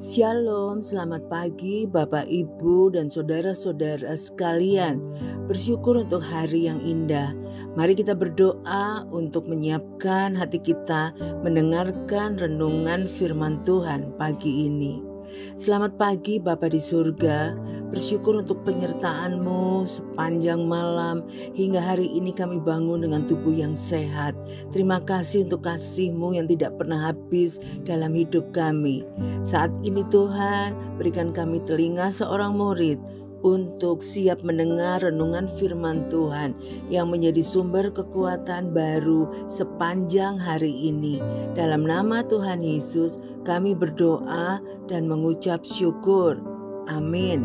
Shalom, selamat pagi Bapak, Ibu, dan saudara-saudara sekalian. Bersyukur untuk hari yang indah. Mari kita berdoa untuk menyiapkan hati kita mendengarkan renungan firman Tuhan pagi ini. Selamat pagi Bapa di surga, bersyukur untuk penyertaan-Mu sepanjang malam hingga hari ini kami bangun dengan tubuh yang sehat. Terima kasih untuk kasih-Mu yang tidak pernah habis dalam hidup kami. Saat ini Tuhan, berikan kami telinga seorang murid untuk siap mendengar renungan firman Tuhan yang menjadi sumber kekuatan baru sepanjang hari ini. Dalam nama Tuhan Yesus kami berdoa dan mengucap syukur. Amin.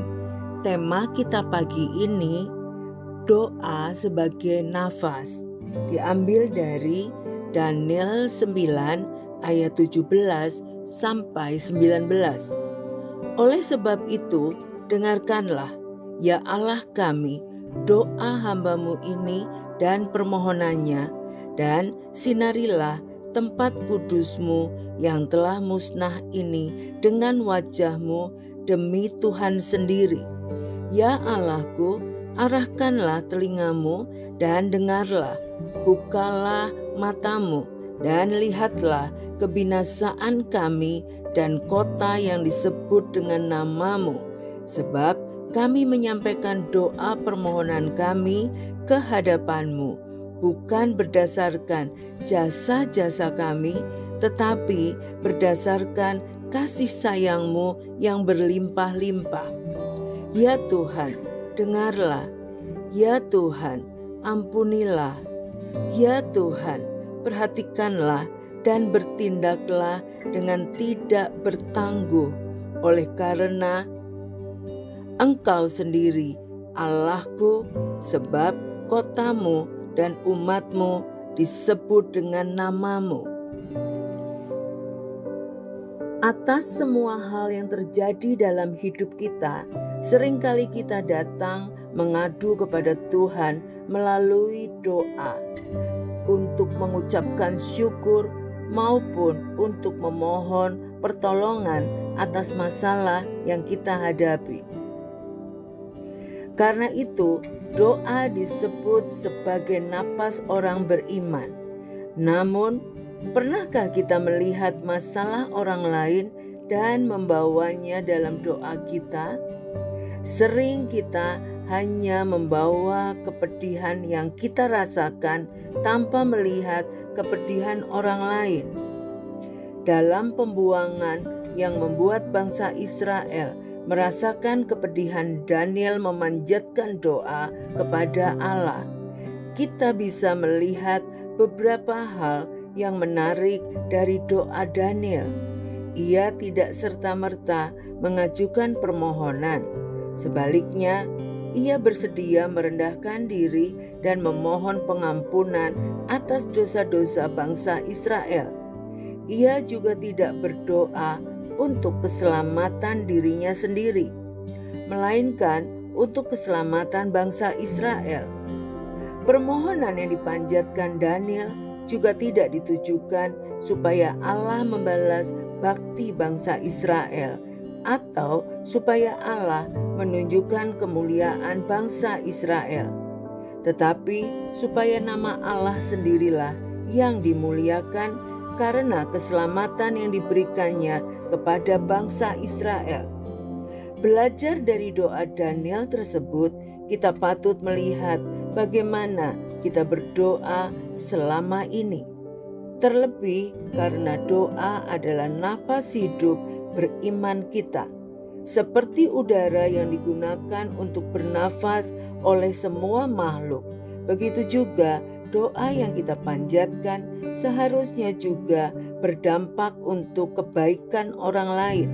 Tema kita pagi ini, doa sebagai nafas, diambil dari Daniel 9 ayat 17 sampai 19. Oleh sebab itu, dengarkanlah, ya Allah kami, doa hamba-Mu ini dan permohonannya, dan sinarilah tempat kudus-Mu yang telah musnah ini dengan wajah-Mu demi Tuhan sendiri. Ya Allahku, arahkanlah telinga-Mu dan dengarlah, bukalah mata-Mu dan lihatlah kebinasaan kami dan kota yang disebut dengan nama-Mu, sebab kami menyampaikan doa permohonan kami ke hadapan-Mu, bukan berdasarkan jasa-jasa kami, tetapi berdasarkan kasih sayang-Mu yang berlimpah-limpah. Ya Tuhan, dengarlah. Ya Tuhan, ampunilah. Ya Tuhan, perhatikanlah dan bertindaklah dengan tidak bertangguh, oleh karena Engkau sendiri Allahku, sebab kota-Mu dan umat-Mu disebut dengan nama-Mu. Atas semua hal yang terjadi dalam hidup kita, seringkali kita datang mengadu kepada Tuhan melalui doa untuk mengucapkan syukur maupun untuk memohon pertolongan atas masalah yang kita hadapi. Karena itu, doa disebut sebagai napas orang beriman. Namun, pernahkah kita melihat masalah orang lain dan membawanya dalam doa kita? Sering kita hanya membawa kepedihan yang kita rasakan tanpa melihat kepedihan orang lain. Dalam pembuangan yang membuat bangsa Israel merasakan kepedihan, Daniel memanjatkan doa kepada Allah. Kita bisa melihat beberapa hal yang menarik dari doa Daniel. Ia tidak serta-merta mengajukan permohonan. Sebaliknya, ia bersedia merendahkan diri dan memohon pengampunan atas dosa-dosa bangsa Israel. Ia juga tidak berdoa untuk keselamatan dirinya sendiri, melainkan untuk keselamatan bangsa Israel. Permohonan yang dipanjatkan Daniel juga tidak ditujukan supaya Allah membalas bakti bangsa Israel atau supaya Allah menunjukkan kemuliaan bangsa Israel, tetapi supaya nama Allah sendirilah yang dimuliakan karena keselamatan yang diberikannya kepada bangsa Israel. Belajar dari doa Daniel tersebut, kita patut melihat bagaimana kita berdoa selama ini. Terlebih karena doa adalah nafas hidup beriman kita. Seperti udara yang digunakan untuk bernafas oleh semua makhluk, begitu juga doa yang kita panjatkan seharusnya juga berdampak untuk kebaikan orang lain.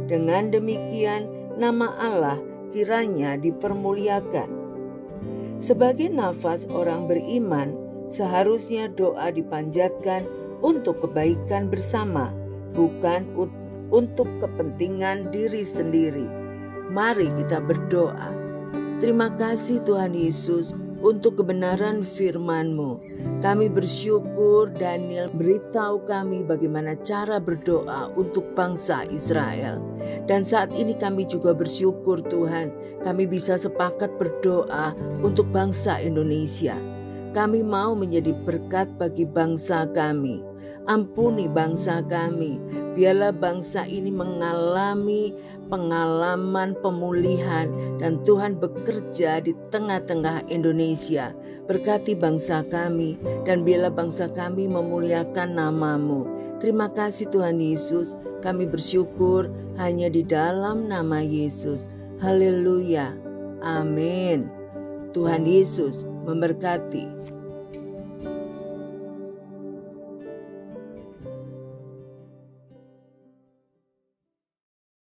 Dengan demikian, nama Allah kiranya dipermuliakan. Sebagai nafas orang beriman, seharusnya doa dipanjatkan untuk kebaikan bersama, bukan untuk kepentingan diri sendiri. Mari kita berdoa. Terima kasih Tuhan Yesus untuk kebenaran firman-Mu. Kami bersyukur Daniel beritahu kami bagaimana cara berdoa untuk bangsa Israel. Dan saat ini kami juga bersyukur Tuhan, kami bisa sepakat berdoa untuk bangsa Indonesia. Kami mau menjadi berkat bagi bangsa kami. Ampuni bangsa kami. Biarlah bangsa ini mengalami pengalaman pemulihan dan Tuhan bekerja di tengah-tengah Indonesia. Berkati bangsa kami dan biarlah bangsa kami memuliakan nama-Mu. Terima kasih Tuhan Yesus. Kami bersyukur hanya di dalam nama Yesus. Haleluya. Amin. Tuhan Yesus memberkati.